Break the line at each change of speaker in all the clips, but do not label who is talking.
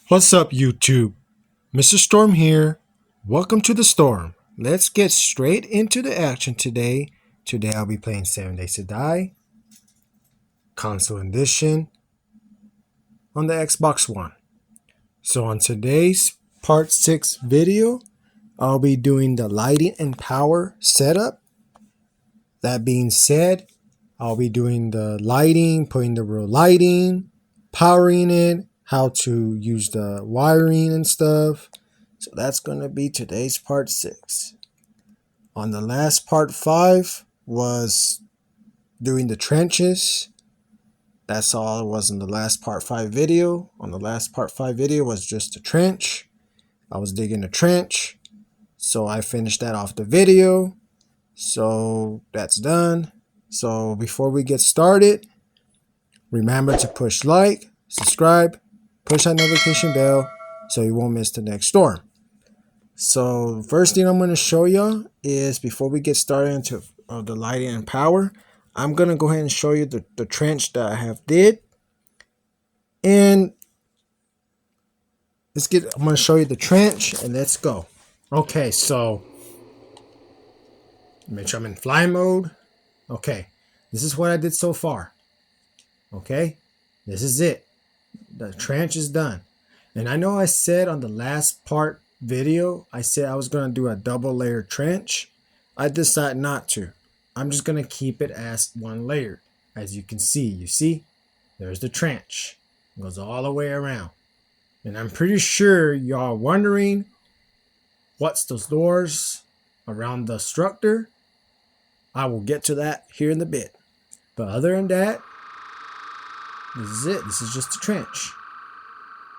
What's up, YouTube? MrSt0rM here. Welcome to the storm. Let's get straight into the action today. Today I'll be playing 7 Days to Die, console edition, on the Xbox One. So on today's part 6 video, I'll be doing the lighting and power setup. That being said, I'll be doing the lighting, putting the real lighting, powering it, how to use the wiring and stuff. So that's going to be today's part 6. On the last part 5 was doing the trenches. That's all it was in the last part 5 video. On the last part 5 video was just a trench. I was digging a trench. So I finished that off the video. So that's done. So before we get started, remember to push like, subscribe, push that notification bell so you won't miss the next storm. So first thing I'm going to show you is, before we get started into the lighting and power, I'm going to go ahead and show you the trench that I have did. And I'm going to show you the trench and let's go. Okay, so make sure I'm in fly mode. Okay, this is what I did so far. Okay, this is it. The trench is done. And I know I said on the last part video, I said I was going to do a double layer trench. I decided not to. I'm just going to keep it as one layer. As you can see, there's the trench. It goes all the way around. And I'm pretty sure y'all wondering, what's those doors around the structure? I will get to that here in a bit. But other than that, this is it. This is just a trench.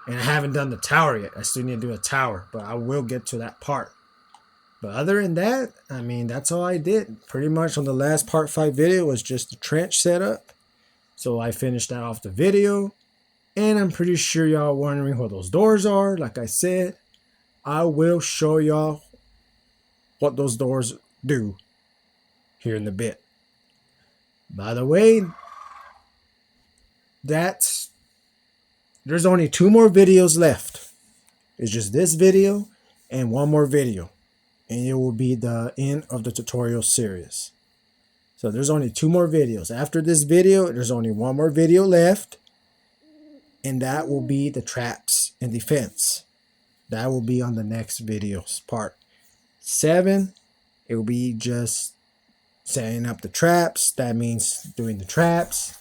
And I haven't done the tower yet. I still need to do a tower, but I will get to that part. But other than that, I mean, that's all I did. Pretty much on the last part 5 video was just the trench setup. So I finished that off the video. And I'm pretty sure y'all wondering what those doors are. Like I said, I will show y'all what those doors do here in a bit. By the way, there's only 2 more videos left. It's just this video and one more video, and it will be the end of the tutorial series. So there's only 2 more videos. After this video, there's only one more video left, and that will be the traps and defense. That will be on the next videos, part 7. It will be just setting up the traps. That means doing the traps,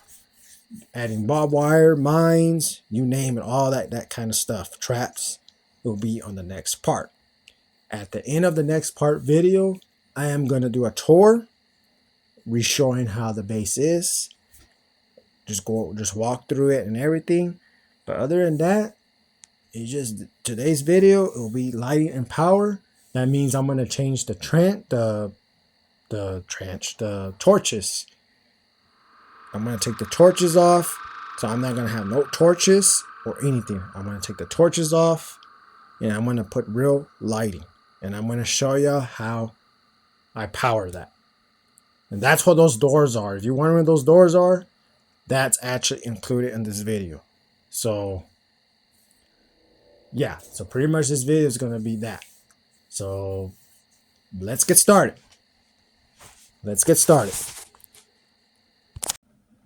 adding barbed wire, mines, you name it, all that kind of stuff. Traps will be on the next part. At the end of the next part video, I am going to do a tour, showing how the base is. Just walk through it and everything. But other than that, it's just today's video. It will be lighting and power. That means I'm going to change the torches. I'm going to take the torches off. So I'm not going to have no torches or anything. I'm going to take the torches off, and I'm going to put real lighting. And I'm going to show you how I power that. And that's what those doors are. If you're wondering what those doors are, that's actually included in this video. So yeah, so pretty much this video is going to be that. So let's get started.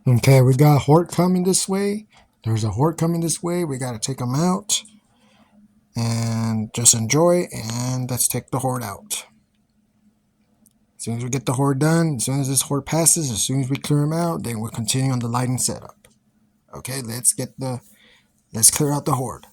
Okay, we got a horde coming this way. There's a horde coming this way. We got to take them out. And just enjoy. And let's take the horde out. As soon as we get the horde done, as soon as this horde passes, as soon as we clear them out, then we'll continue on the lighting setup. Okay, let's clear out the horde.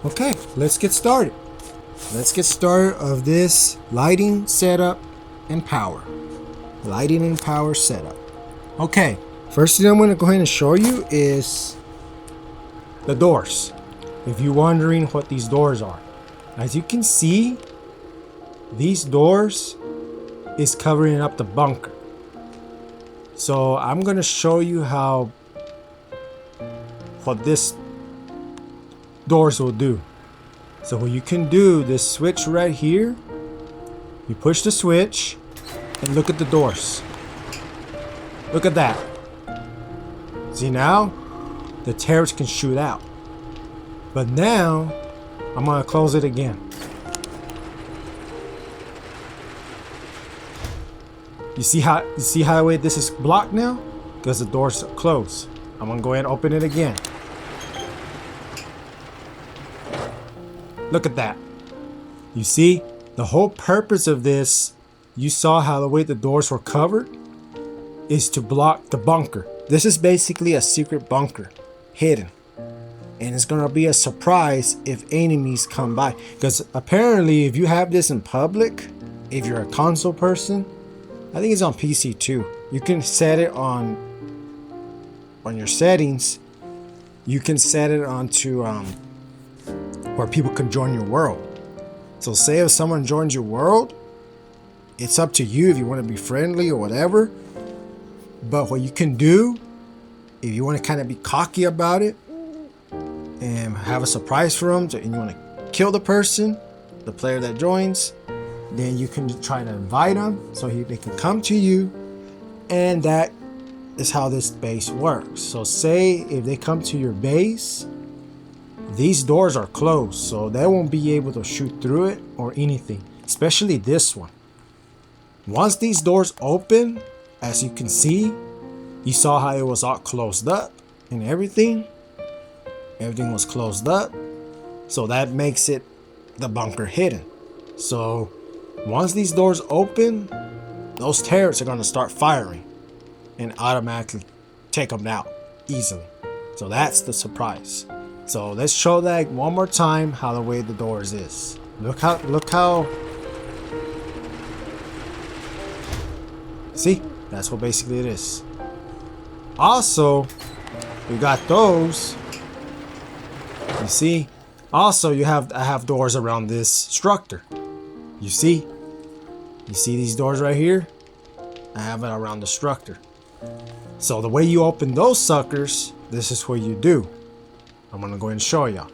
Okay, let's get started. Let's get started of this lighting setup and power. Lighting and power setup. Okay, first thing I'm going to go ahead and show you is the doors. If you're wondering what these doors are. As you can see, these doors is covering up the bunker. So I'm going to show you what this doors will do. So what you can do, this switch right here, you push the switch and look at the doors. Look at that. See now, the turrets can shoot out. But now, I'm gonna close it again. You see how the way this is blocked now? Because the doors are closed. I'm gonna go ahead and open it again. Look at that. You see, the whole purpose of this, you saw how the way the doors were covered, is to block the bunker. This is basically a secret bunker, hidden. And it's gonna be a surprise if enemies come by. Because apparently, if you have this in public, if you're a console person, I think it's on PC too. You can set it on your settings. You can set it onto where people can join your world. So say if someone joins your world, it's up to you if you want to be friendly or whatever. But what you can do, if you want to kind of be cocky about it and have a surprise for them, and you want to kill the person, the player that joins, then you can try to invite them so they can come to you. And that is how this base works. So say if they come to your base, these doors are closed, so they won't be able to shoot through it or anything, especially this one. Once these doors open, as you can see, you saw how it was all closed up and everything. Everything was closed up, so that makes it the bunker hidden. So once these doors open, those turrets are going to start firing and automatically take them out easily. So that's the surprise. So let's show that one more time how the way the doors is. Look how. See, that's what basically it is. Also, we got those. You see, also I have doors around this structure. You see these doors right here? I have it around the structure. So the way you open those suckers, this is what you do. I'm gonna go ahead and show y'all.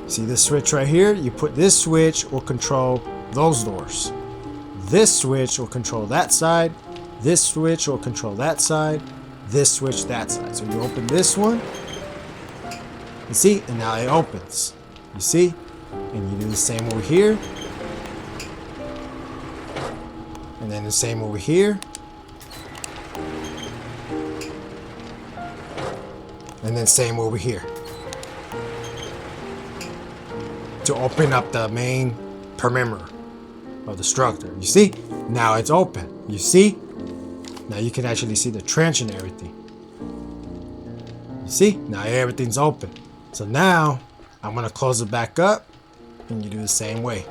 See this switch right here? You put this switch will control those doors. This switch will control that side. This switch will control that side. This switch that side. So you open this one. You see? And now it opens. You see? And you do the same over here. And then the same over here. And then same over here. To open up the main perimeter of the structure. You see? Now it's open. You see? Now you can actually see the trench and everything. You see? Now everything's open. So now I'm going to close it back up and you do the same way.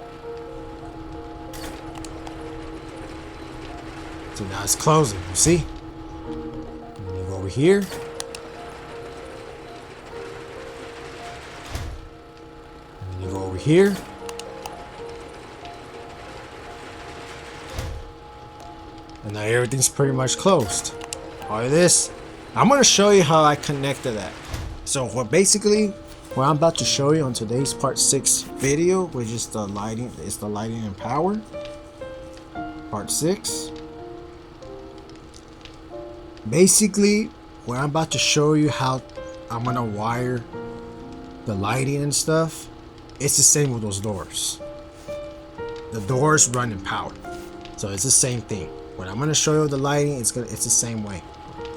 So now it's closing. You see? And you go over here. Here, and now everything's pretty much closed. All of this, I'm going to show you how I connected that. So what I'm about to show you on today's part 6 video, which is the lighting and power, part 6. Basically, what I'm about to show you how I'm going to wire the lighting and stuff. It's the same with those doors. The doors run in power, so it's the same thing. When I'm gonna show you the lighting, it's the same way.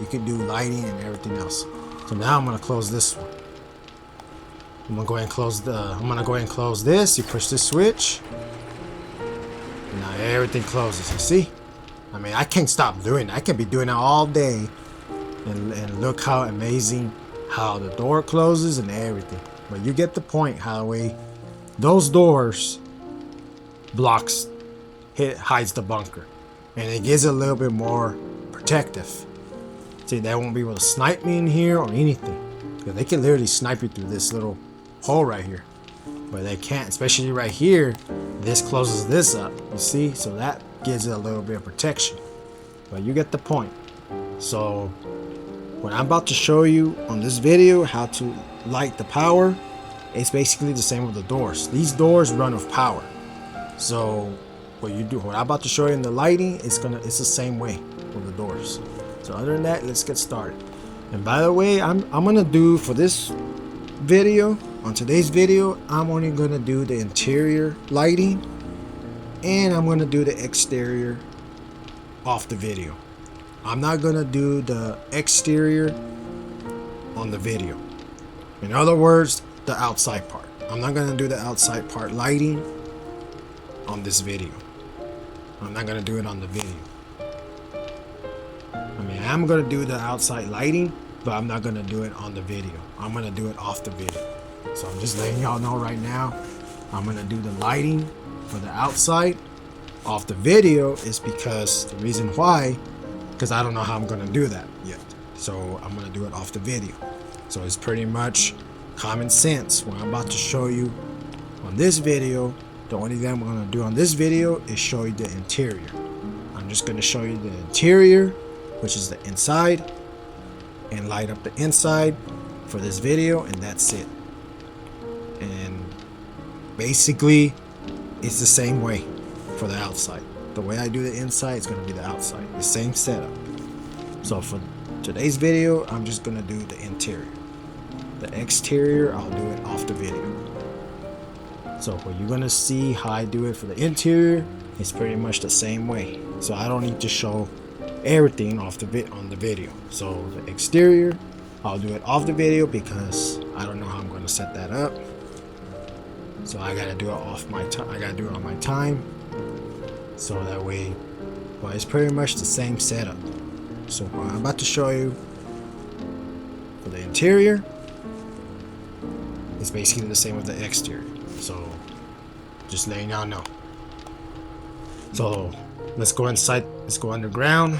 You can do lighting and everything else. So now I'm gonna close this one. I'm gonna go ahead and close this. You push this switch, and now everything closes. You see? I mean, I can't stop doing it. I can be doing it all day, and look how amazing how the door closes and everything. But you get the point, Holloway. Those doors hides the bunker, and it gives it a little bit more protective. See, they won't be able to snipe me in here or anything, because they can literally snipe you through this little hole right here, but they can't, especially right here. This closes this up, you see, so that gives it a little bit of protection. But you get the point. So what I'm about to show you on this video, how to light the power, it's basically the same with the doors. These doors run with power. So what I'm about to show you in the lighting, it's the same way with the doors. So other than that, let's get started. And by the way, I'm gonna do for this video, on today's video, I'm only gonna do the interior lighting, and I'm gonna do the exterior off the video. I'm not gonna do the exterior on the video. In other words, the outside part. I'm not gonna do the outside part lighting on this video. I'm not gonna do it on the video. I mean, I'm gonna do the outside lighting, but I'm not gonna do it on the video. I'm gonna do it off the video. So I'm just letting y'all know right now, I'm gonna do the lighting for the outside off the video is because the reason why, because I don't know how I'm gonna do that yet. So I'm gonna do it off the video. So it's pretty much common sense. What I'm about to show you on this video, the only thing I'm gonna do on this video is show you the interior. I'm just gonna show you the interior, which is the inside, and light up the inside for this video, and that's it. And basically it's the same way for the outside. The way I do the inside is going to be the outside, the same setup. So for today's video, I'm just going to do the interior. The exterior, I'll do it off the video. So what you're going to see how I do it for the interior is pretty much the same way. So I don't need to show everything off on the video. So the exterior, I'll do it off the video because I don't know how I'm going to set that up. So I gotta do it off my time. I gotta do it on my time. So that way, well, it's pretty much the same setup. So what I'm about to show you for the interior, it's basically the same with the exterior. So just letting y'all know. So let's go inside. Let's go underground.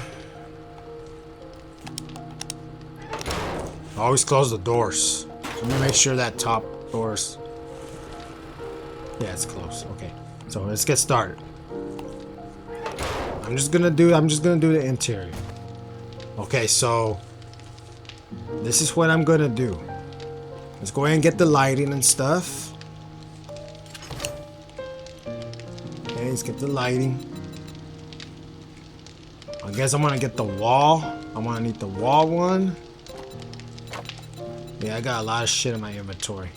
Always close the doors. Let me make sure that top doors. Yeah, it's close. Okay, so let's get started. I'm just gonna do the interior. Okay, so this is what I'm gonna do. Let's go ahead and get the lighting and stuff. Okay, let's get the lighting. I guess I'm gonna get the wall. I'm gonna need the wall one. Yeah, I got a lot of shit in my inventory.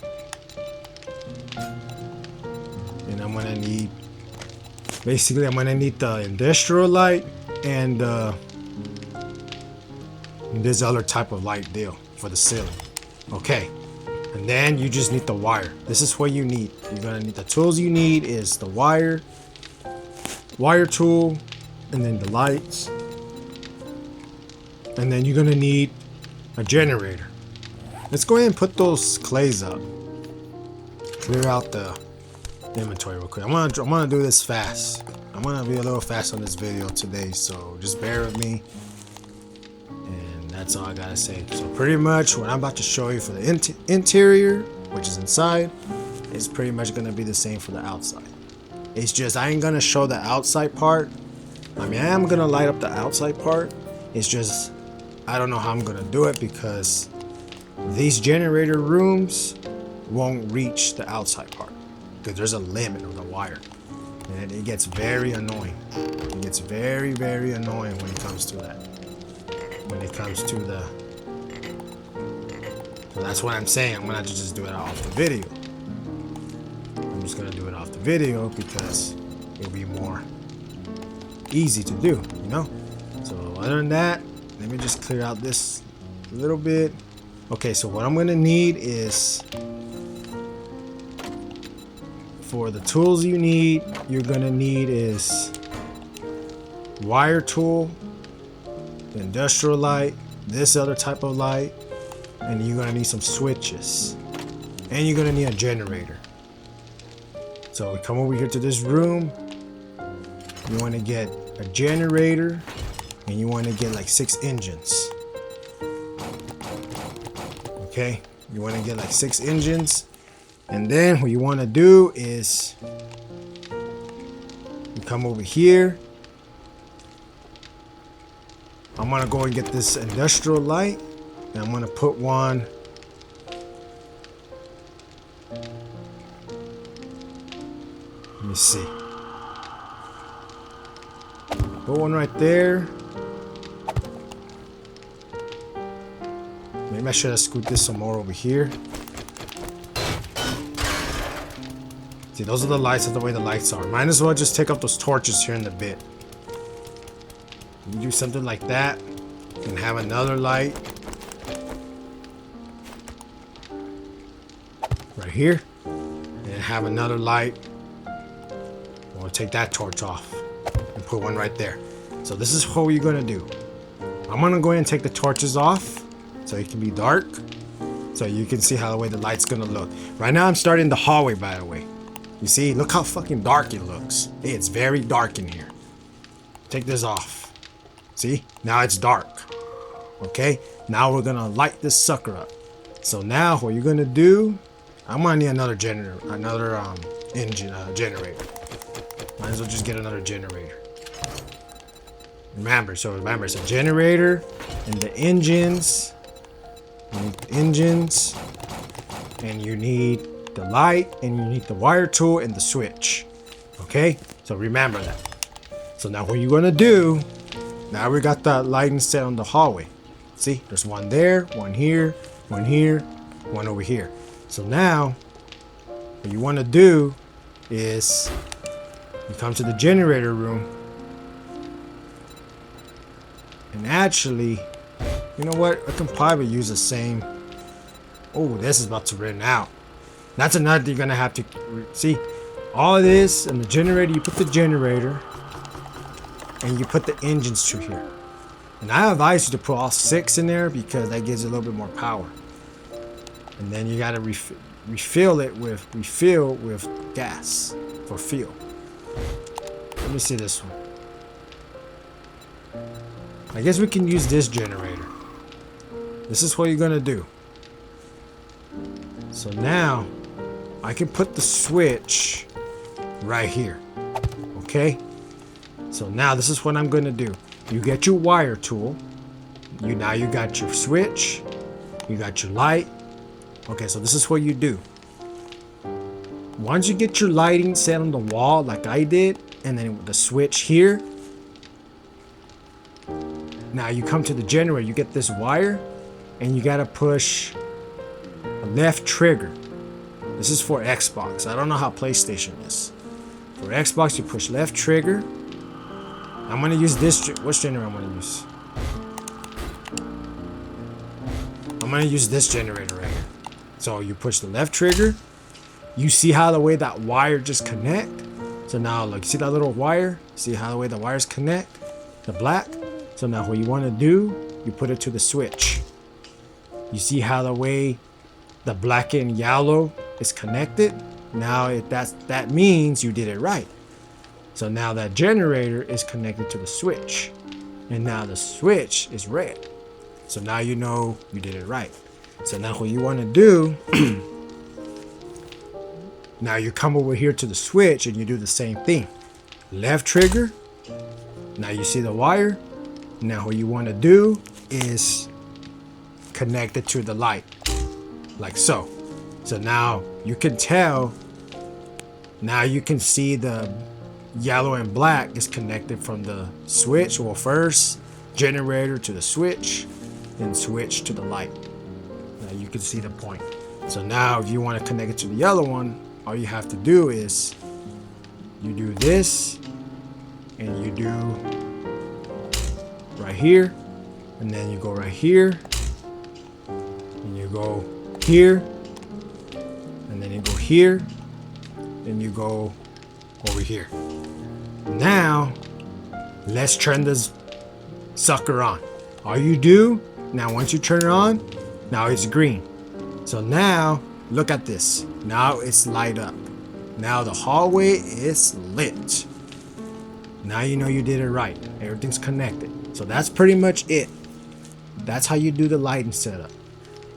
And I'm gonna need, basically I'm gonna need the industrial light and this other type of light deal for the ceiling. Okay, and then you just need the wire. This is what you need. You're gonna need the tools you need is the wire tool, and then the lights, and then you're gonna need a generator. Let's go ahead and put those clays up. Clear out the inventory real quick. I'm gonna do this fast. I'm gonna be a little fast on this video today, so just bear with me. And that's all I gotta say. So pretty much what I'm about to show you for the interior, which is inside, is pretty much gonna be the same for the outside. It's just I ain't gonna show the outside part. I mean, I am gonna light up the outside part. It's just I don't know how I'm gonna do it because these generator rooms won't reach the outside part because there's a limit of the wire, and it gets very annoying. It gets very, very annoying when it comes to that. When it comes to the, so that's what I'm saying. I'm gonna have to just do it off the video. I'm just gonna do it off the video because it'll be more easy to do, you know. So other than that, let me just clear out this a little bit. Okay, so what I'm gonna need is, for the tools you need, you're gonna need is wire tool, the industrial light, this other type of light, and you're gonna need some switches. and you're gonna need a generator. So we come over here to this room. You want to get a generator, and you want to get like 6 engines. Okay, you want to get like 6 engines, and then what you want to do is you come over here. I'm gonna go and get this industrial light, and I'm gonna put one. Let me see. Put one right there. Maybe I should have scooped this some more over here. See, those are the lights. That's the way the lights are. Might as well just take up those torches here in a bit. You do something like that and have another light right here, and have another light. We'll take that torch off and put one right there. So this is what you're gonna do. I'm gonna go ahead and take the torches off so it can be dark, so you can see how the way the light's gonna look. Right now I'm starting the hallway, by the way. You see, look how fucking dark it looks. Hey, it's very dark in here. Take this off. See, now it's dark. Okay, now we're gonna light this sucker up. So now what you're gonna do, I'm gonna need another generator, generator. Might as well just get another generator. Remember, it's a generator and the engines. You need the engines, and you need the light, and you need the wire tool and the switch. Okay, so remember that. So now what you're gonna do, now we got the lighting set on the hallway. See, there's one there, one here, one here, one over here. So now what you want to do is you come to the generator room, and actually, you know what, I can probably use the same. Oh, this is about to run out. That's another thing you're gonna have to see. All of this and the generator, you put the generator and you put the engines through here. And I advise you to put all 6 in there because that gives you a little bit more power. And then you gotta refill with gas for fuel. Let me see this one. I guess we can use this generator. This is what you're gonna do. So now I can put the switch right here. Okay, so now this is what I'm gonna do. You get your wire tool. You got your switch, you got your light. Okay, so this is what you do. Once you get your lighting set on the wall like I did, and then with the switch here, now you come to the generator, you get this wire, and you gotta push a left trigger. This is for Xbox. I don't know how PlayStation is. For Xbox, you push left trigger. I'm gonna use this. Which generator I'm gonna use? I'm gonna use this generator right here. So you push the left trigger. You see how the way that wire just connect? So now look, see that little wire? See how the way the wires connect? The black? So now what you want to do, you put it to the switch. You see how the way the black and yellow is connected? Now that means you did it right. So now that generator is connected to the switch. And now the switch is red. So now you know you did it right. So now what you want to do, now you come over here to the switch and you do the same thing. Left trigger. Now you see the wire. Now what you want to do is connect it to the light. Like so. So now you can tell. Now you can see the yellow and black is connected from the switch. Well, first generator to the switch, then switch to the light. Now you can see the point. So now if you want to connect it to the yellow one, all you have to do is you do this, and you do right here, and then you go right here, and you go here, and then you go here, then you go over here. Now let's turn this sucker on. All you do now, once you turn it on, now it's green. So now look at this. Now it's light up. Now the hallway is lit. Now you know you did it right. Everything's connected. So that's pretty much it. That's how you do the lighting setup.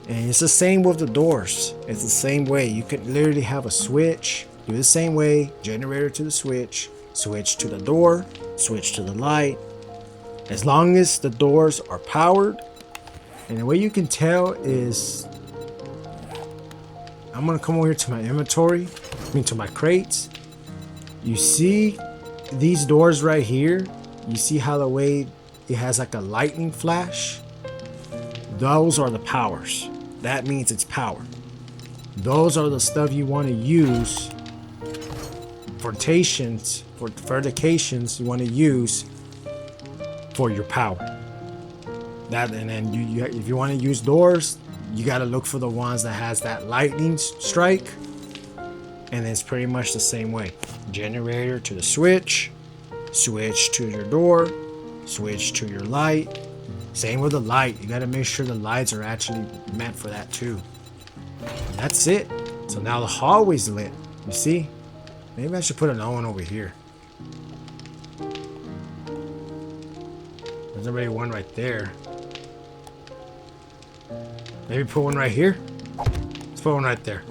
And it's the same with the doors. It's the same way. You can literally have a switch. Do the same way. Generator to the switch. Switch to the door. Switch to the light. As long as the doors are powered. And the way you can tell is, I'm going to come over here to my inventory. To my crates. You see these doors right here? You see how the way it has like a lightning flash? Those are the powers. That means it's powered. Those are the stuff you want to use. Fortifications you want to use for your power. That, and then you if you want to use doors, you got to look for the ones that has that lightning strike. And it's pretty much the same way. Generator to the switch. Switch to your door. Switch to your light. Same with the light. You got to make sure the lights are actually meant for that too. And that's it. So now the hallway's lit. You see? Maybe I should put another one over here. There's already one right there. Maybe put one right here. Let's put one right there.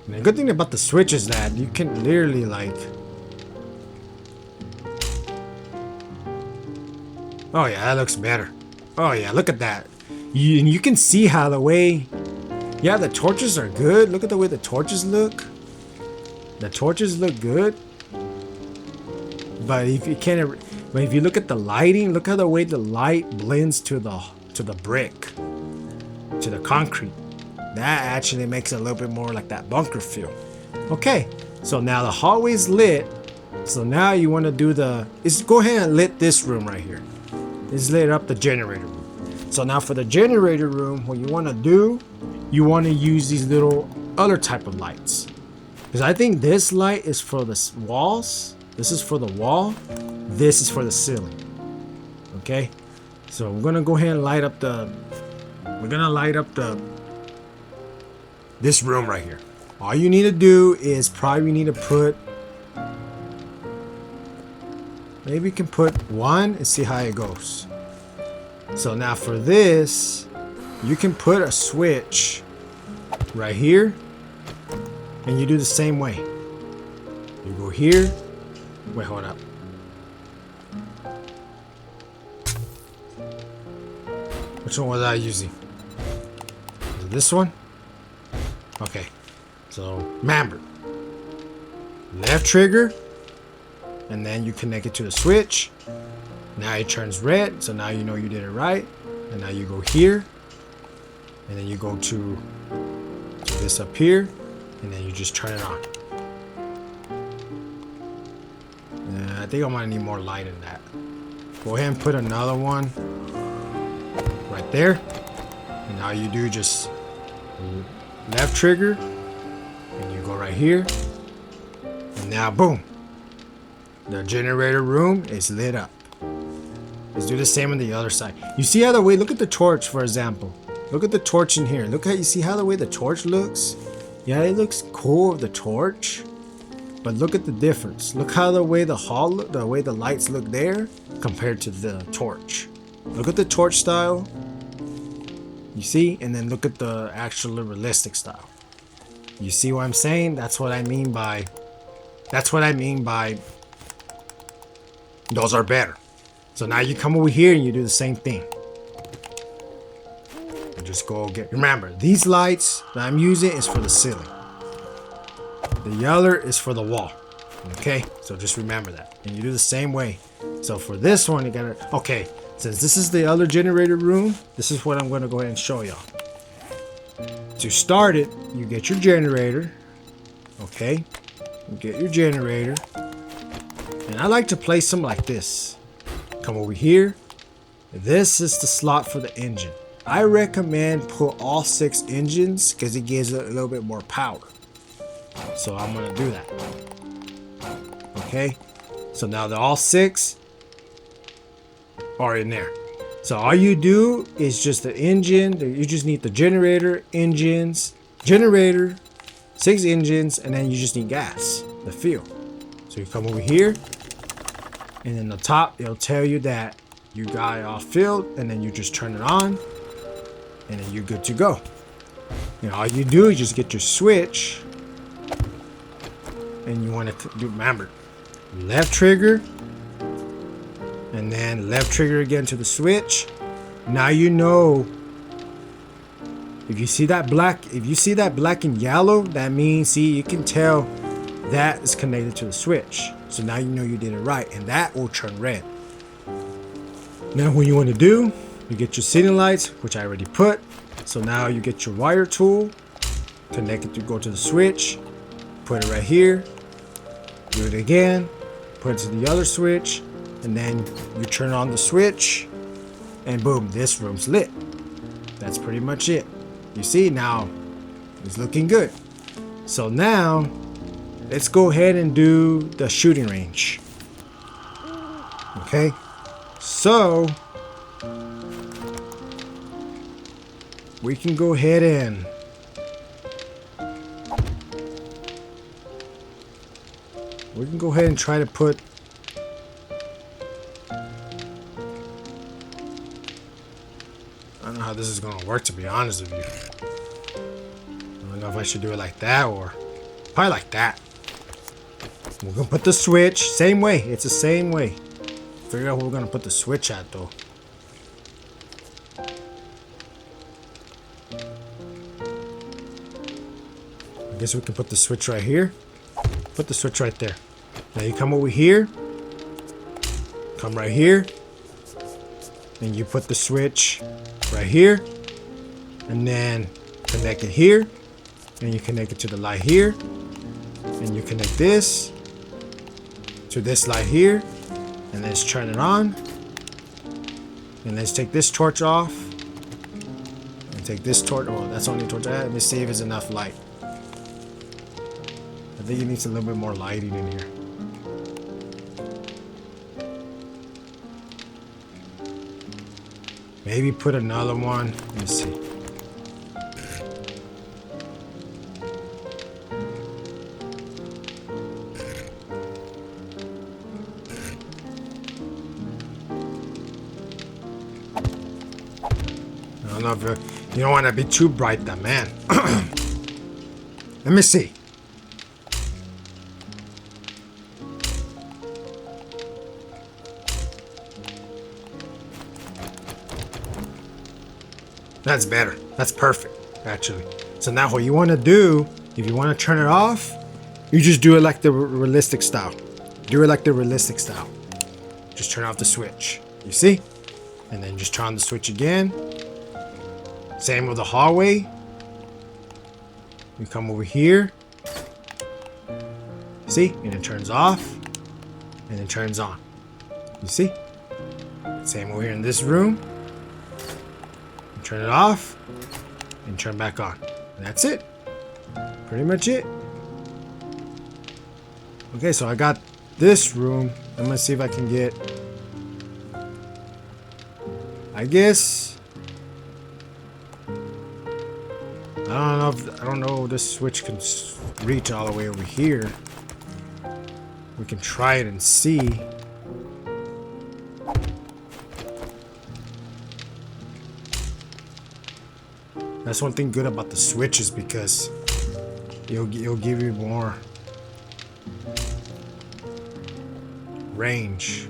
And the good thing about the switch is that you can literally like... Oh yeah, that looks better. Oh yeah, look at that. You can see how the way... Yeah, the torches are good. Look at the way the torches look. The torches look good. But if you can't... But if you look at the lighting, look how the way the light blends to the brick. To the concrete. That actually makes it a little bit more like that bunker feel. Okay, so now the hallway's lit. So now you want to do go ahead and lit this room right here. It's lit up the generator room. So now for the generator room, what you want to do, you want to use these little other type of lights. Because I think this light is for the walls. This is for the wall. This is for the ceiling. Okay, so we're gonna go ahead and light up this room right here. All you need to do is probably need to put, maybe you can put one and see how it goes. So now for this, you can put a switch right here, and you do the same way. You go here. Wait, hold up. Which one was I using? Is it this one? Okay. So remember, left trigger, and then you connect it to the switch. Now it turns red, so now you know you did it right. And now you go here, and then you go to this up here, and then you just turn it on. I think I might need more light in that. Go ahead and put another one right there. And now you do just left trigger, and you go right here. And now boom, the generator room is lit up. Let's do the same on the other side. You see how the way, look at the torch for example. Look at the torch in here. Look how you see how the way the torch looks. Yeah, it looks cool with the torch. But look at the difference. Look how the way the lights look there compared to the torch. Look at the torch style. You see? And then look at the actual realistic style. You see what I'm saying? That's what I mean by those are better. So now you come over here and you do the same thing. You just go get, remember, these lights that I'm using is for the ceiling. The other is for the wall. Okay, so just remember that. And you do the same way. So for this one, you gotta, okay, since this is the other generator room, this is what I'm gonna go ahead and show y'all. To start it, you get your generator. Okay, you get your generator. And I like to place them like this. Come over here. This is the slot for the engine. I recommend put all 6 engines because it gives it a little bit more power. So I'm gonna do that. Okay, so now all 6 are in there. So all you do is just the engine. You just need the generator, engines, generator, 6 engines, and then you just need gas, the fuel. So you come over here, and in the top, it'll tell you that you got it all filled, and then you just turn it on, and then you're good to go. And all you do is just get your switch, and you want to do, remember, left trigger, and then left trigger again to the switch. Now you know, if you see that black, and yellow, that means, see, you can tell that is connected to the switch. So now you know you did it right, and that will turn red. Now what you want to do, you get your ceiling lights, which I already put. So now you get your wire tool, connect it to go to the switch, put it right here, do it again, put it to the other switch, and then you turn on the switch, and boom, this room's lit. That's pretty much it. You see, now it's looking good. So now let's go ahead and do the shooting range. Okay, so we can go ahead and try to put, I don't know how this is going to work, to be honest with you. I don't know if I should do it like that or probably like that. We're going to put the switch, same way. It's the same way. Figure out where we're going to put the switch at, though. I guess we can put the switch right here. Put the switch right there. Now you come over here. Come right here. And you put the switch right here. And then connect it here. And you connect it to the light here. And you connect this to this light here. And let's turn it on. And let's take this torch off. And take this torch. Oh, that's only torch. Let me see if it's enough light. I think it needs a little bit more lighting in here. Maybe put another one. Let me see. I don't know if you don't want to be too bright, that man. Let me see. That's better. That's perfect, actually. So now what you want to do, if you want to turn it off, you just do it like the realistic style. Do it like the realistic style. Just turn off the switch. You see? And then just turn on the switch again. Same with the hallway. You come over here. See? And it turns off. And it turns on. You see? Same over here in this room. Turn it off and turn back on. And that's it. Pretty much it. Okay, so I got this room. I'm gonna see if I can get, I guess, I don't know if this switch can reach all the way over here. We can try it and see. That's one thing good about the switches, because it'll give you more range.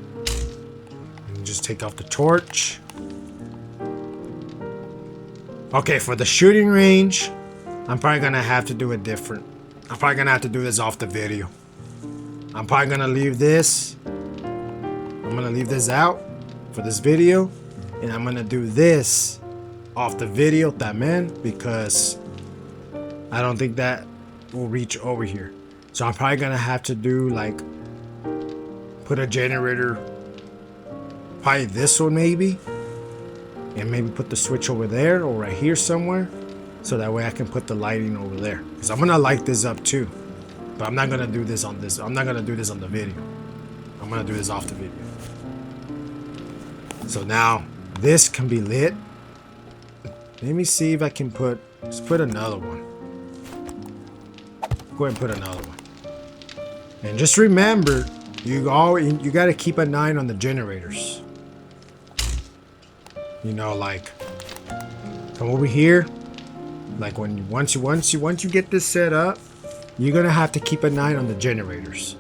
And just take off the torch. Okay, for the shooting range, I'm probably gonna have to do it different. I'm probably gonna have to do this off the video. I'm probably gonna leave this. I'm gonna leave this out for this video, and I'm gonna do this off the video, that man, because I don't think that will reach over here. So I'm probably gonna have to do like, put a generator, probably this one maybe, and maybe put the switch over there or right here somewhere, so that way I can put the lighting over there, because I'm gonna light this up too. But I'm not gonna do this on this. I'm not gonna do this on the video. I'm gonna do this off the video. So now this can be lit. Let me see if I can let's put another one. Go ahead and put another one. And just remember, you got to keep an eye on the generators. You know, like come over here. Like once you get this set up, you're gonna have to keep an eye on the generators.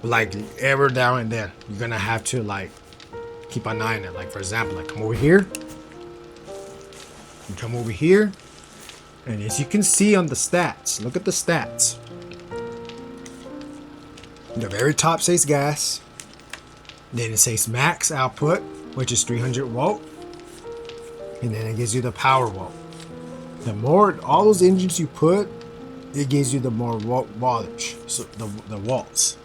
Like every now and then, you're gonna have to like keep an eye on it. Like for example, like come over here. You come over here, and as you can see on the stats, look at the stats. The very top says gas. Then it says max output, which is 300 volt. And then it gives you the power volt. The more all those engines you put, it gives you the more wattage, so the watts.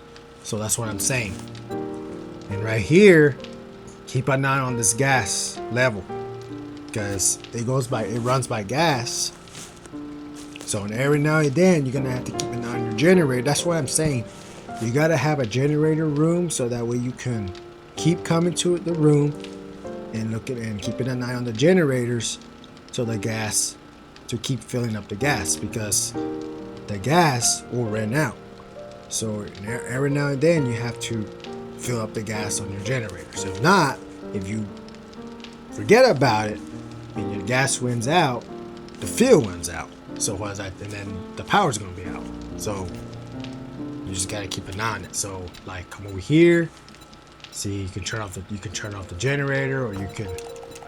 So that's what I'm saying. And right here, keep an eye on this gas level, because it runs by gas. So every now and then you're gonna have to keep an eye on your generator. That's what I'm saying. You gotta have a generator room so that way you can keep coming to the room and looking and keeping an eye on the generators, so the gas to keep filling up the gas, because the gas will run out. So every now and then you have to fill up the gas on your generators. If not, if you forget about it and your gas runs out, the fuel runs out. So and then the power's gonna be out. So you just gotta keep an eye on it. So like come over here. See, you can turn off the generator, or you can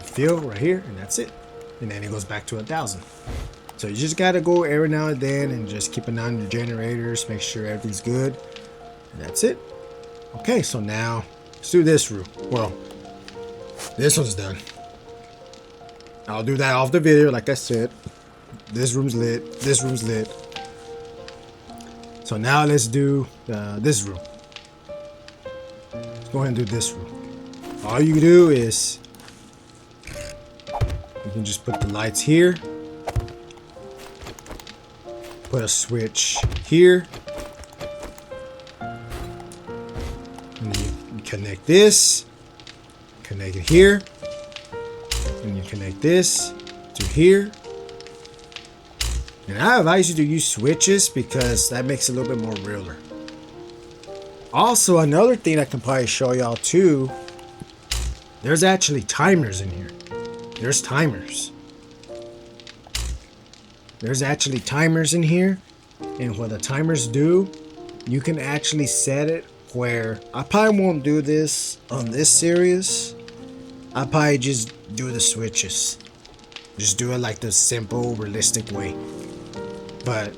fill right here, and that's it. And then it goes back to 1,000. So you just gotta go every now and then and just keep an eye on your generators, make sure everything's good, and that's it. Okay, so now let's do this room. Well, this one's done. I'll do that off the video, like I said. This room's lit. This room's lit. So now let's do this room. Let's go ahead and do this room. All you do is you can just put the lights here. Put a switch here. And then you connect this. Connect it here. And you connect this to here. And I advise you to use switches because that makes it a little bit more realer. Also, another thing I can probably show y'all too, there's actually timers in here. There's timers. There's actually timers in here. And what the timers do, you can actually set it where, I probably won't do this on this series. I probably just do the switches. Just do it like the simple, realistic way. But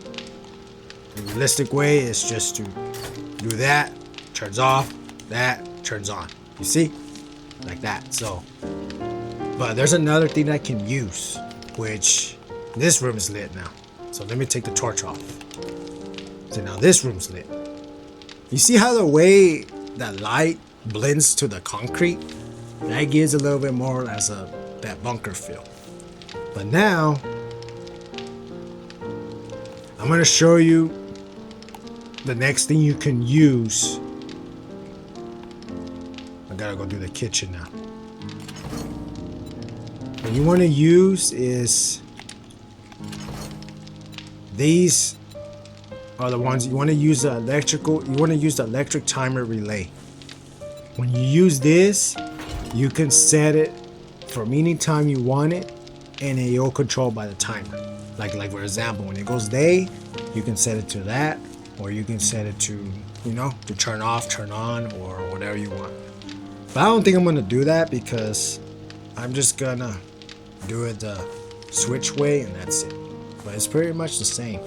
the realistic way is just to do that, turns off, that turns on. You see? Like that. So, but there's another thing I can use, which this room is lit now. So let me take the torch off. So now this room's lit. You see how the way that light blends to the concrete? That gives a little bit more as that bunker feel. But now I'm going to show you the next thing you can use. I gotta go do the kitchen now. What you want to use is these are the ones you want to use. You want to use the electric timer relay. When you use this, you can set it from any time you want it, and it'll control by the timer. Like for example, when it goes day, you can set it to that, or you can set it to, to turn off, turn on, or whatever you want. But I don't think I'm gonna do that because I'm just gonna do it the switch way, and that's it. But it's pretty much the same.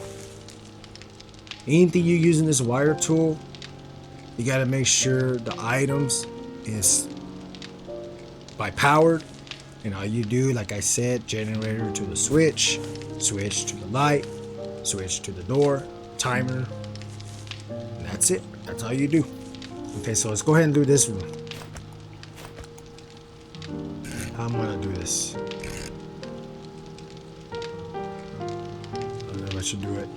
Anything you use in this wire tool, you gotta make sure the items is by powered. And all you do, like I said, generator to the switch, switch to the light, switch to the door, timer, and that's it. That's all you do. Okay, so let's go ahead and do this room. How I'm gonna do this? I don't know if I should do it.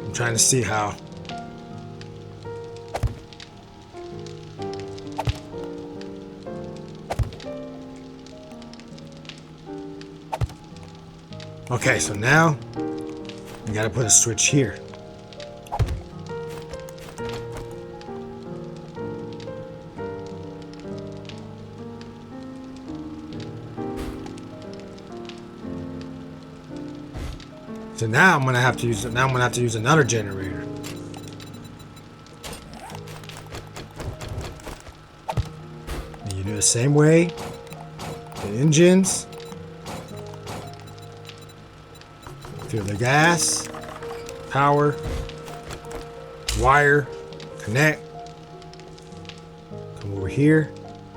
I'm trying to see how. Okay, so now you gotta put a switch here. So now I'm gonna have to use another generator. And you do the same way. The engines. Through the gas, power, wire, connect. Come over here.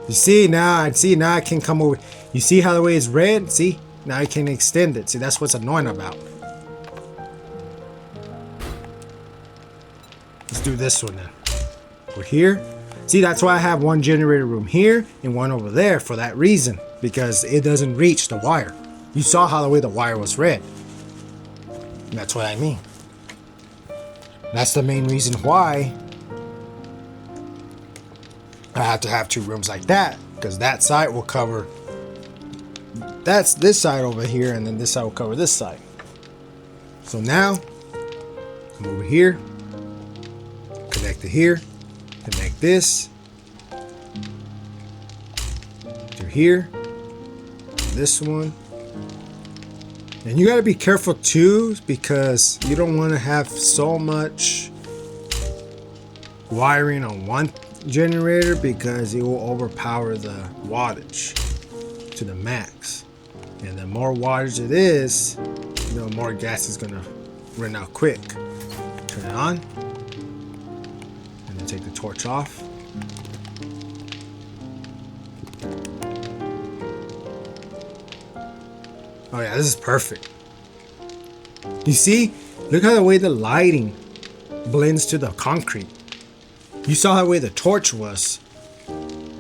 You see now I can come over. You see how the way it's red? See? Now I can extend it. See, that's what's annoying about. Let's do this one then. We're here. See, that's why I have one generator room here and one over there for that reason. Because it doesn't reach the wire. You saw how the way the wire was red. That's what I mean. That's the main reason why I have to have two rooms like that. Because that side will cover... That's this side over here, and then this side will cover this side. So now, come over here. Connect to here. Connect this. To here. This one. And you got to be careful too, because you don't want to have so much wiring on one generator, because it will overpower the wattage to the max. And the more wattage it is, the more gas is going to run out quick. Turn it on. And then take the torch off. Oh yeah, this is perfect. You see? Look how the way the lighting blends to the concrete. You saw how the way the torch was.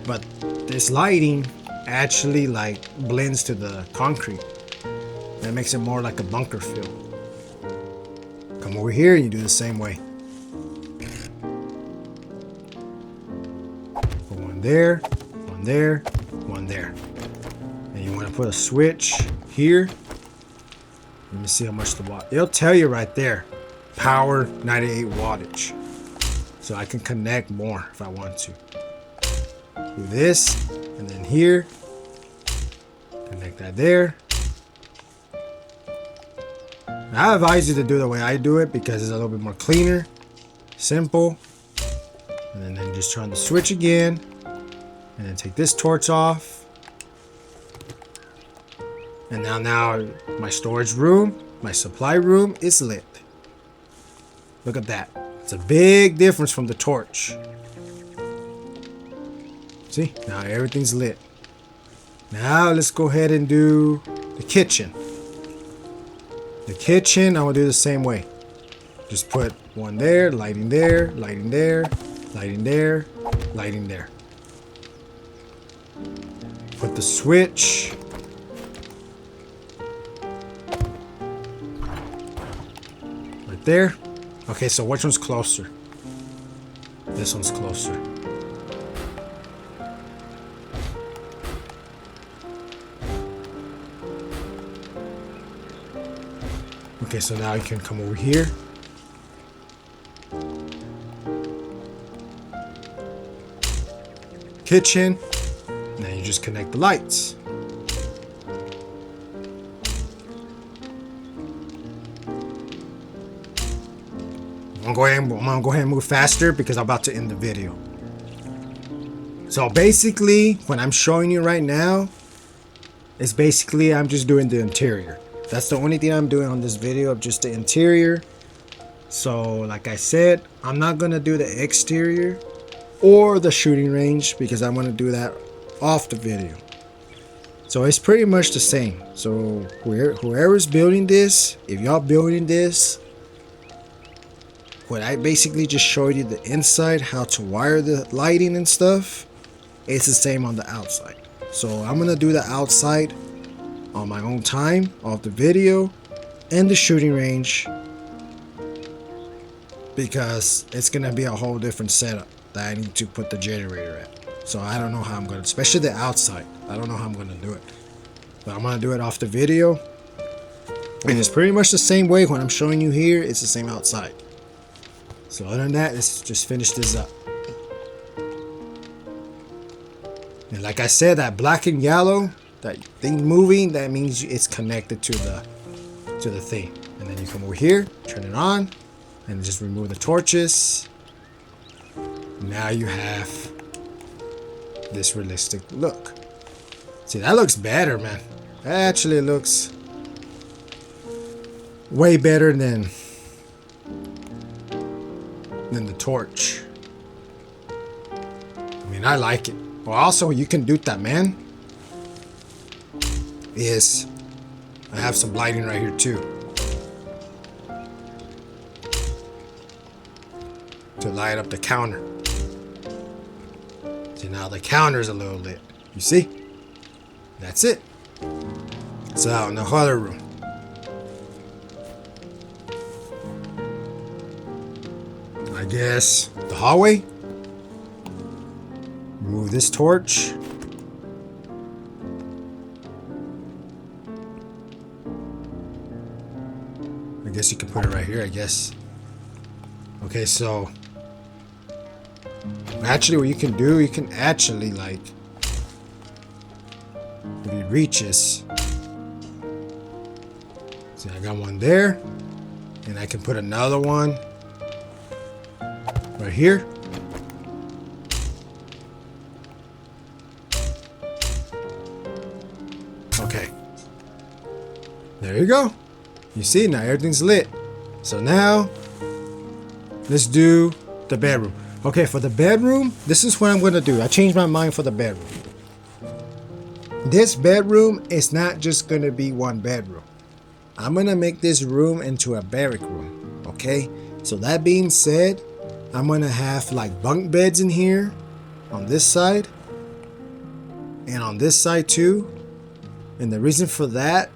But this lighting actually like blends to the concrete. That makes it more like a bunker feel. Come over here and you do the same way. Put one there, one there, one there. And you want to put a switch here. Let me see how much the watt. It'll tell you right there. Power 98 wattage. So I can connect more if I want to. Do this, and then here. Connect that there. I advise you to do the way I do it because it's a little bit more cleaner, simple. And then just turn the switch again, and then take this torch off. And now my storage room, my supply room is lit. Look at that. It's a big difference from the torch. See, now everything's lit. Now let's go ahead and do the kitchen. The kitchen, I'm gonna do the same way. Just put one there, lighting there, lighting there, lighting there, lighting there. Put the switch. Right there. Okay, so which one's closer? This one's closer. Okay, so now you can come over here. Kitchen. Now you just connect the lights. I'm gonna go ahead and move faster because I'm about to end the video. So basically, what I'm showing you right now is basically I'm just doing the interior. That's the only thing I'm doing on this video, of just the interior. So like I said, I'm not gonna do the exterior or the shooting range because I'm gonna do that off the video. So it's pretty much the same. So whoever's building this, if y'all building this, what I basically just showed you the inside, how to wire the lighting and stuff, it's the same on the outside. So I'm gonna do the outside on my own time off the video and the shooting range because it's gonna be a whole different setup that I need to put the generator at. So I don't know how I'm gonna, especially the outside, I don't know how I'm gonna do it, but I'm gonna do it off the video And it's pretty much the same way when I'm showing you here, it's the same outside. So other than that, let's just finish this up. And like I said, that black and yellow, that thing moving, that means it's connected to the thing. And then you come over here, turn it on, and just remove the torches. Now you have this realistic look. See, that looks better, man. That actually looks way better than the torch. I mean, I like it. Well, also, you can do that, man. Is I have some lighting right here too to light up the counter. See, now the counter's a little lit. You see? That's it. It's out in the other room. I guess the hallway. Remove this torch. I guess you can put it right here, I guess. Okay, so actually what you can do, you can actually, like, if it reaches, see, I got one there, and I can put another one right here. Okay, there you go. You see, now everything's lit. So now let's do the bedroom. Okay, for the bedroom, this is what I'm going to do. I changed my mind for the bedroom. This bedroom is not just going to be one bedroom. I'm going to make this room into a barrack room. Okay, so that being said, I'm going to have like bunk beds in here on this side and on this side too. And the reason for that,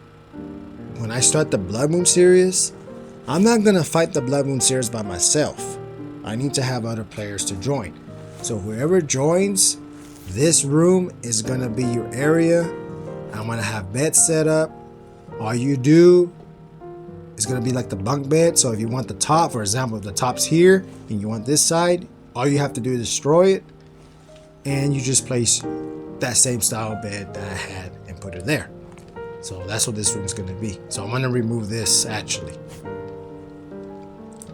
when I start the Blood Moon series, I'm not going to fight the Blood Moon series by myself. I need to have other players to join. So whoever joins, this room is going to be your area. I'm going to have beds set up. All you do is going to be like the bunk bed. So if you want the top, for example, if the top's here and you want this side, all you have to do is destroy it. And you just place that same style bed that I had and put it there. So that's what this room is going to be. So I'm going to remove this actually.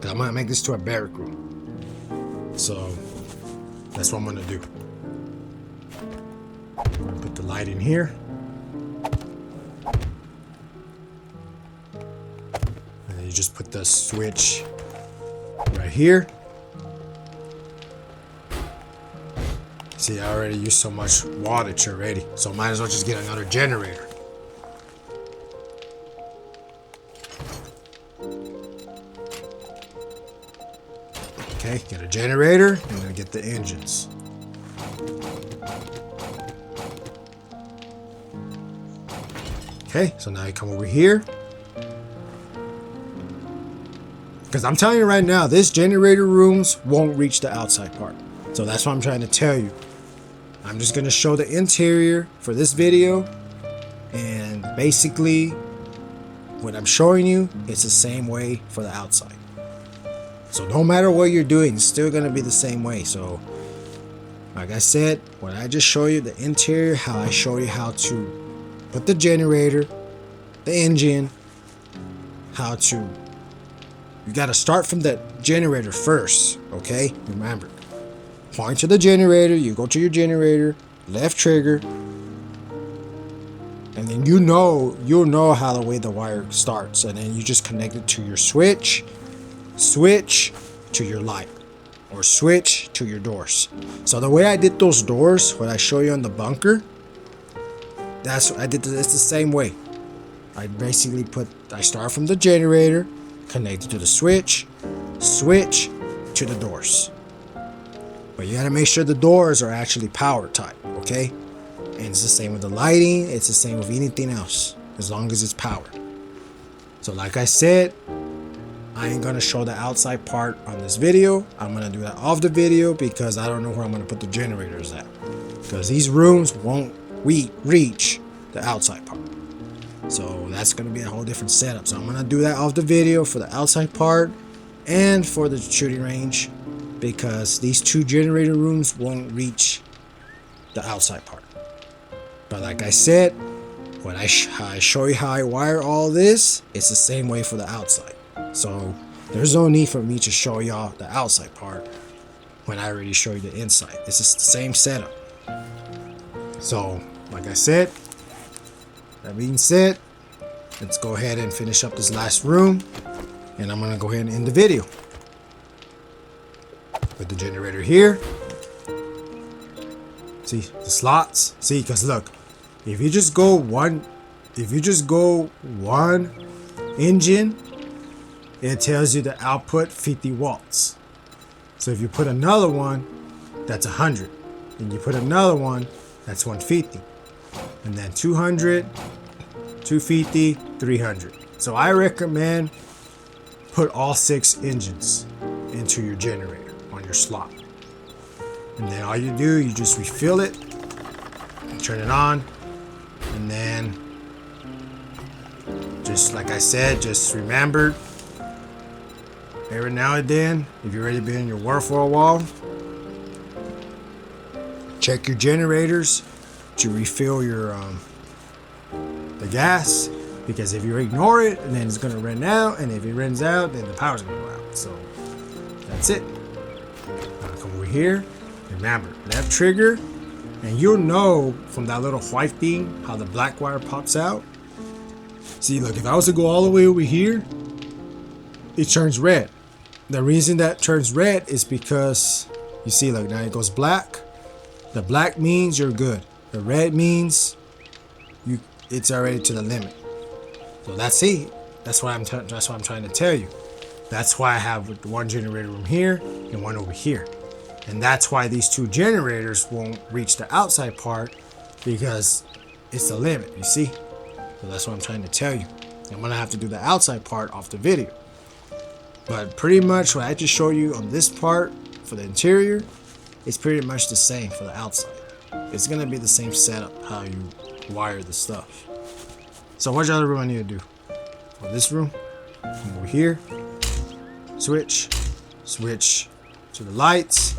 I'm going to make this to a barrack room. So that's what I'm going to do. I'm going to put the light in here. And then you just put the switch right here. See, I already used so much wattage already. So might as well just get another generator. Okay, get a generator and then get the engines. Okay, so now you come over here. Because I'm telling you right now, this generator rooms won't reach the outside part. So that's what I'm trying to tell you. I'm just going to show the interior for this video. And basically, what I'm showing you, it's the same way for the outside. So no matter what you're doing, it's still going to be the same way. So like I said, when I just show you the interior, how I show you how to put the generator, the engine, how to, you got to start from the generator first. Okay, remember, point to the generator, you go to your generator, left trigger, and then you'll know how the way the wire starts, and then you just connect it to your switch to your light, or switch to your doors. So the way I did those doors, what I show you on the bunker, that's what I did. It's the same way. I basically I start from the generator, connect it to the switch to the doors. But you gotta make sure the doors are actually power type, okay? And it's the same with the lighting, it's the same with anything else, as long as it's powered. So like I said, I ain't gonna show the outside part on this video. I'm gonna do that off the video because I don't know where I'm gonna put the generators at. Because these rooms won't reach the outside part. So that's going to be a whole different setup. So I'm going to do that off the video for the outside part and for the shooting range, because these 2 generator rooms won't reach the outside part. But like I said, when I show you how I wire all this, it's the same way for the outside. So there's no need for me to show y'all the outside part when I already show you the inside. This is the same setup. So like I said, that being said, let's go ahead and finish up this last room, and I'm gonna go ahead and end the video. Put the generator here. See the slots? See, because look, if you just go one engine, it tells you the output 50 watts. So if you put another one, that's 100. And you put another one, that's 150. And then 200, 250, 300. So I recommend put all 6 engines into your generator on your slot. And then all you do, you just refill it, turn it on, and then just like I said, just remember every now and then, if you've already been in your work for a while, check your generators to refill your the gas, because if you ignore it, then it's gonna run out, and if it runs out, then the power's gonna go out. So that's it. Now come over here. Remember, left trigger, and you'll know from that little white thing how the black wire pops out. See, look, if I was to go all the way over here, it turns red. The reason that turns red is because you see, look, now it goes black. The black means you're good. The red means it's already to the limit. So that's it. That's what I'm trying to tell you. That's why I have one generator room here and one over here. And that's why these 2 generators won't reach the outside part, because it's the limit, you see? So that's what I'm trying to tell you. I'm gonna have to do the outside part off the video. But pretty much what I just showed you on this part for the interior, it's pretty much the same for the outside. It's gonna be the same setup, how you wire the stuff. So what other room I need to do? For this room, come over here, switch to the lights,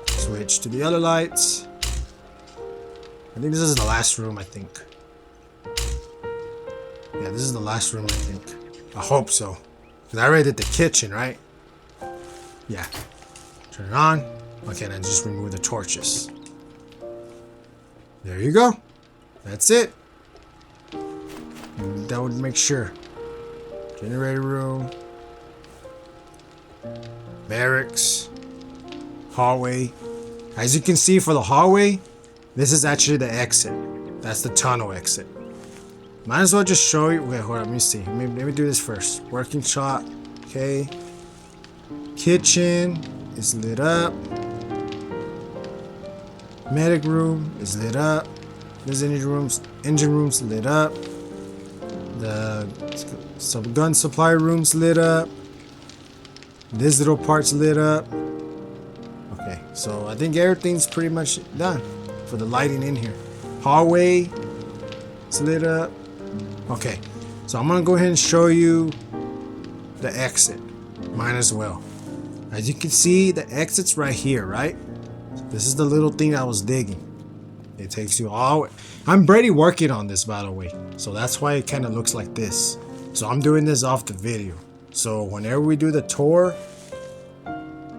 switch to the other lights. I think this is the last room, I think. Yeah, this is the last room, I think. I hope so. Because I already did the kitchen, right? Yeah. Turn it on. Okay, then just remove the torches. There you go. That's it. And that would make sure. Generator room. Barracks. Hallway. As you can see for the hallway, this is actually the exit. That's the tunnel exit. Might as well just show you. Wait, hold on, let me see. Let me do this first. Working shop. Okay. Kitchen is lit up. Medic room is lit up. This engine room's lit up. The gun supply room's lit up. This little part's lit up. Okay, so I think everything's pretty much done for the lighting in here. Hallway is lit up. Okay, so I'm gonna go ahead and show you the exit. Might as well. As you can see, the exit's right here, right? This is the little thing I was digging. It takes you all the way. I'm already working on this, by the way. So that's why it kind of looks like this. So I'm doing this off the video. So whenever we do the tour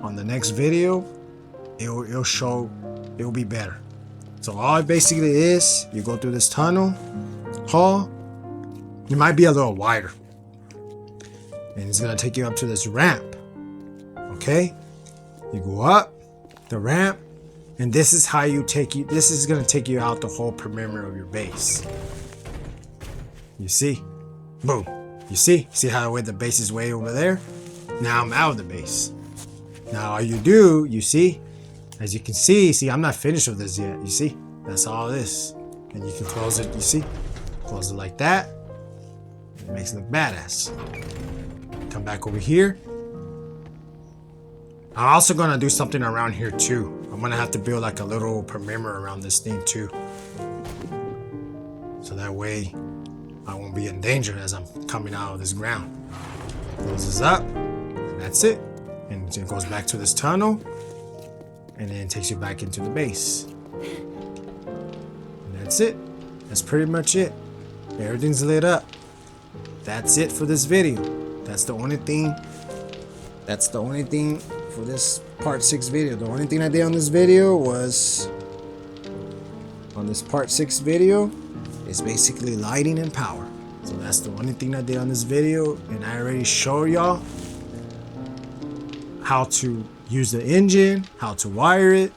on the next video, it'll be better. So all it basically is, you go through this tunnel, hall. It might be a little wider. And it's gonna take you up to this ramp. Okay? You go up the ramp, and this is how you this is gonna take you out the whole perimeter of your base. You see? Boom. You see? See how the base is way over there? Now I'm out of the base. Now all you do, you see? As you can see, I'm not finished with this yet. You see? That's all this. And you can close it, you see? Close it like that. It makes it look badass. Come back over here. I'm also gonna do something around here too. I'm gonna have to build like a little perimeter around this thing too. So that way I won't be in danger as I'm coming out of this ground. Closes up, and that's it. And it goes back to this tunnel, and then it takes you back into the base. And that's it. That's pretty much it. Everything's lit up. That's it for this video. That's the only thing for this part 6 video. The only thing I did on this video was, on this part 6 video, is basically lighting and power. So that's the only thing I did on this video, and I already showed y'all how to use the engine, how to wire it.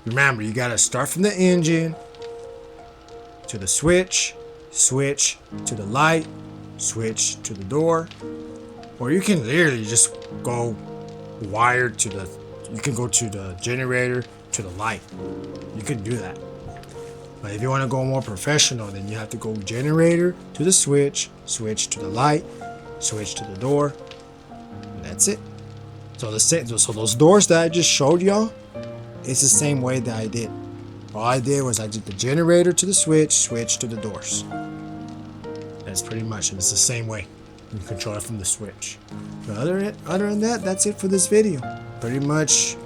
Remember, you gotta start from the engine to the switch, switch to the light, switch to the door, or you can literally just go wired to the, you can go to the generator to the light. You can do that. But if you want to go more professional, then you have to go generator to the switch, switch to the light, switch to the door, and that's it. So those doors that I just showed y'all, it's the same way that I did. All I did was I did the generator to the switch, switch to the doors. That's pretty much it. It's the same way. You can control it from the switch. But other than that, that's it for this video. Pretty much,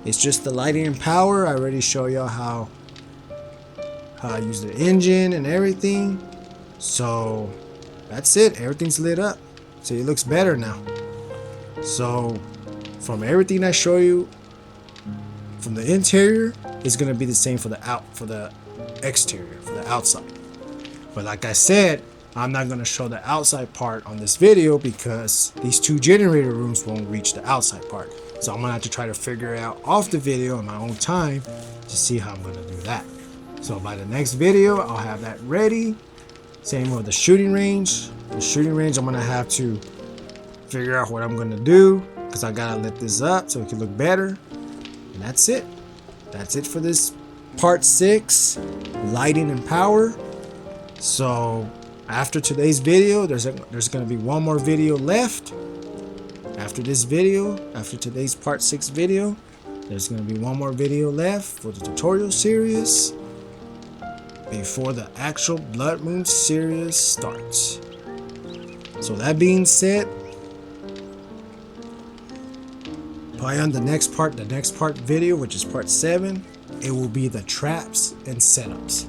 it's just the lighting and power. I already showed y'all how I use the engine and everything. So that's it. Everything's lit up. So it looks better now. So from everything I show you, from the interior, it's gonna be the same for the exterior, for the outside. But like I said, I'm not gonna show the outside part on this video because these 2 generator rooms won't reach the outside part. So I'm gonna have to try to figure it out off the video in my own time to see how I'm gonna do that. So by the next video, I'll have that ready. Same with the shooting range. The shooting range, I'm gonna have to figure out what I'm gonna do because I gotta lit this up so it can look better. And that's it. That's it for this part 6, lighting and power. So after today's video, there's gonna be one more video left. After this video, after today's part 6 video, there's gonna be one more video left for the tutorial series before the actual Blood Moon series starts. So that being said, probably on the next part video, which is part 7, it will be the traps and setups.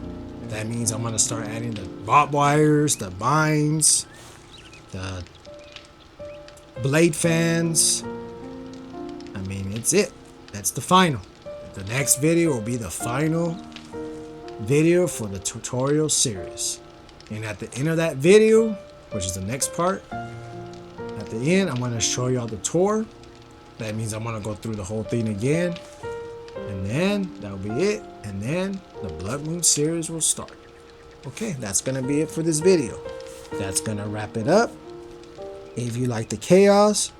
That means I'm gonna start adding the bot wires, the binds, the blade fans. I mean, it's it. That's the final. The next video will be the final video for the tutorial series. And at the end of that video, which is the next part, at the end, I'm gonna show y'all the tour. That means I'm gonna go through the whole thing again. And then that'll be it. And then the Blood Moon series will start. Okay, that's gonna be it for this video. That's gonna wrap it up. If you like the chaos,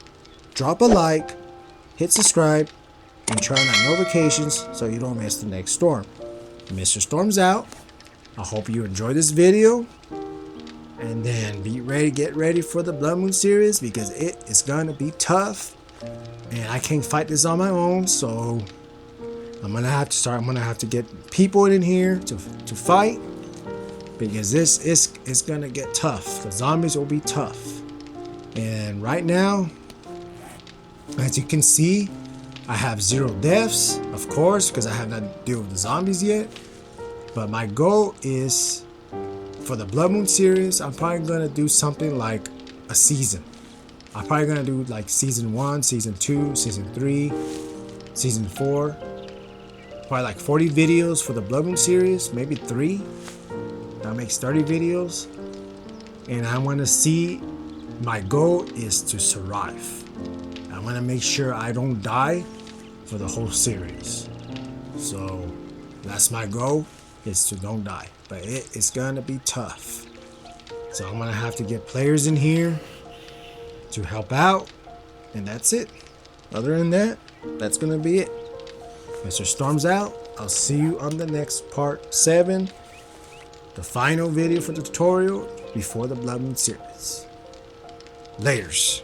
drop a like, hit subscribe, and turn on notifications so you don't miss the next storm. MrSt0rM's out. I hope you enjoyed this video. And then get ready for the Blood Moon series because it is gonna be tough. And I can't fight this on my own, so I'm gonna have to get people in here to fight because this is gonna get tough. The zombies will be tough. And right now, as you can see, I have 0 deaths, of course, because I have not dealt with the zombies yet. But my goal is for the Blood Moon series, I'm probably gonna do something like a season. I'm probably gonna do like season 1, season 2, season 3, season 4. Probably like 40 videos for the Blood Moon series, maybe 3. That makes 30 videos. And I want to see, my goal is to survive. I want to make sure I don't die for the whole series. So that's my goal, is to don't die. But it is gonna be tough. So I'm gonna have to get players in here to help out. And that's it. Other than that, that's gonna be it. MrSt0rM's out. I'll see you on the next part 7. The final video for the tutorial before the Blood Moon series. Laters.